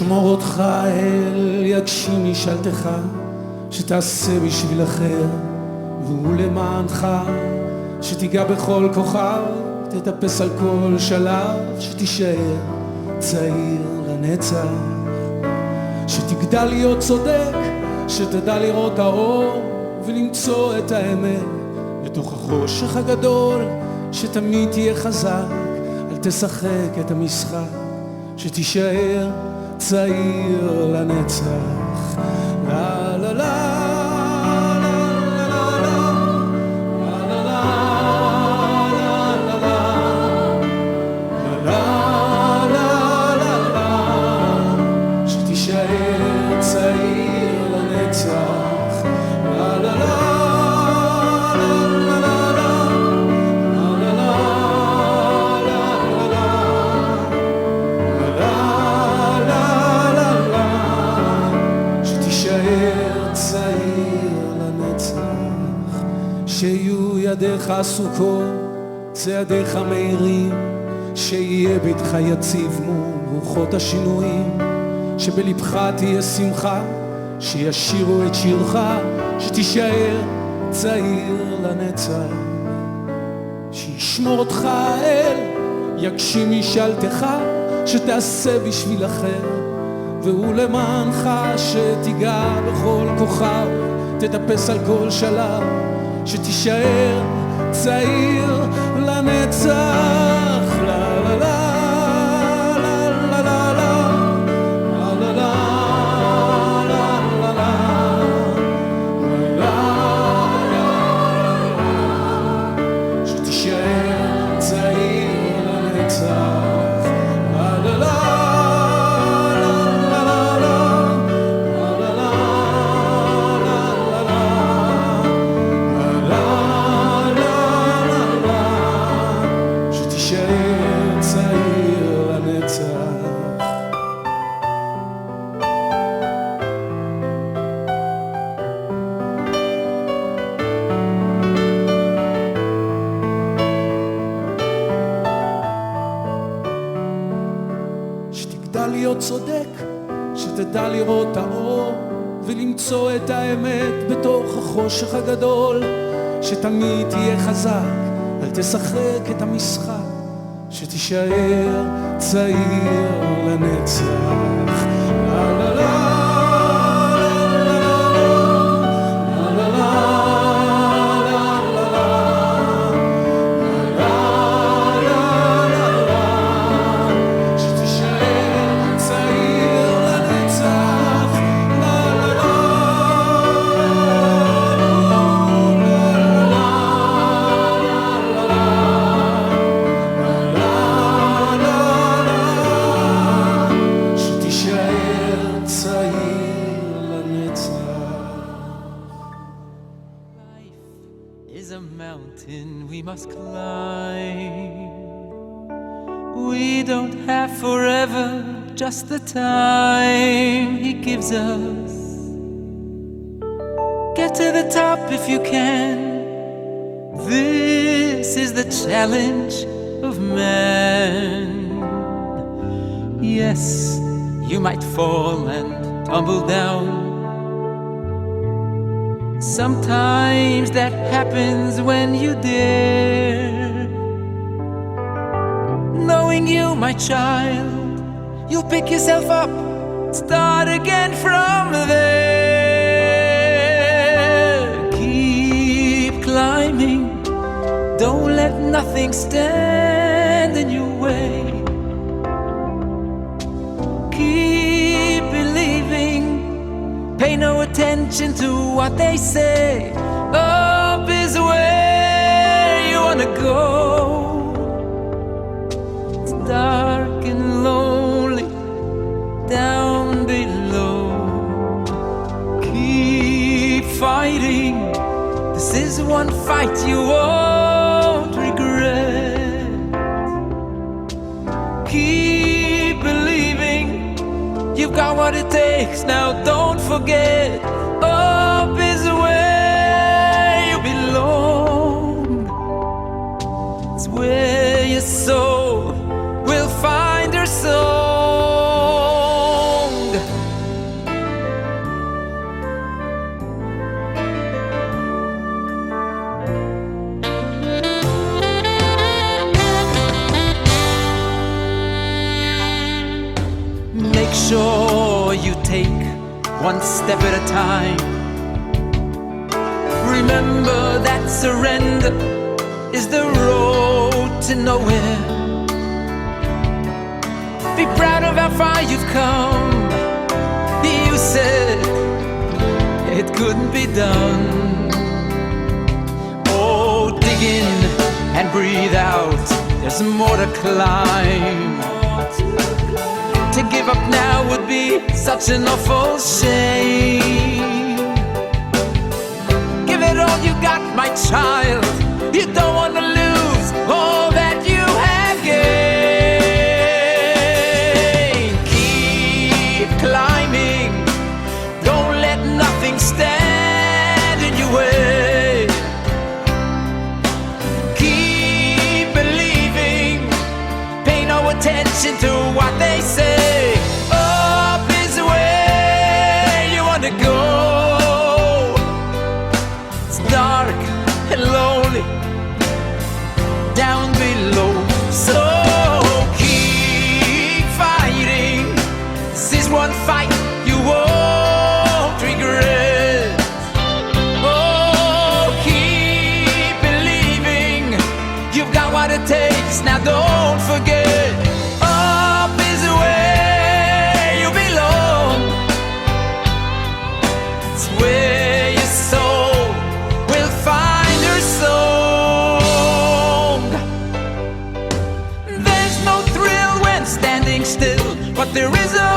שישמור אותך אל, יגשים משאלתך, שתעשה בשביל אחר והוא למענך, שתיגע בכל כוכב, תטפס על כל שלב, שתישאר צעיר לנצח, שתגדל להיות צודק, שתדע לראות האור ולמצוא את האמת בתוך החושך הגדול, שתמיד תהיה חזק, אל תשחק את המשחק, שתישאר צעיר לנצח. לה לה לה שיהיו ידיך עסוקות, צעדיך מהירים, שיהיה ביתך יציב מול רוחות השינויים, שבלבך תהיה שמחה, שישירו את שירך, שתישאר צעיר לנצח, שישמור אותך אל, יגשים משאלתך, שתעשה בשביל אחר והוא למענך, שתיגע בכל כוכב, תטפס על כל שלב, שתישאר צעיר לנצח. לה לה לה להיות צודק, שתדע לראות האור ולמצוא את האמת בתוך החושך הגדול, שתמיד תהיה חזק, אל תשחק את המשחק, שתישאר צעיר לנצח. לה לה לה is a mountain we must climb. We don't have forever, just the time He gives us. Get to the top if you can. This is the challenge of man. Yes, you might fall and tumble down. Sometimes that happens when you dare. Knowing you, my child, you'll pick yourself up, start again from there. Keep climbing, don't let nothing stand in your way. Keep believing, pay no attention to what they say. Up is where you wanna go. It's dark and lonely down below. Keep fighting, this is one fight you won't regret. Keep believing, you've got what it takes, now don't forget. Up is where you belong. It's where your soul will find her song. one step at a time. Remember that surrender is the road to nowhere. Be proud of how far you've come. You said it couldn't be done. Oh, dig in and breathe out, there's more to climb. To give up now would be such an awful shame. Give it all you got, my child. You don't want to lose all that you have gained. Keep climbing, don't let nothing stand in your way. Keep believing, pay no attention to what they say. Up is where you want to go. It's dark and lonely down below, so keep fighting. This is one fight you won't regret. Oh, keep believing, you've got what it takes, now don't forget. Up is where you belong. It's where your soul will find her song. There's no thrill when standing still, but there is a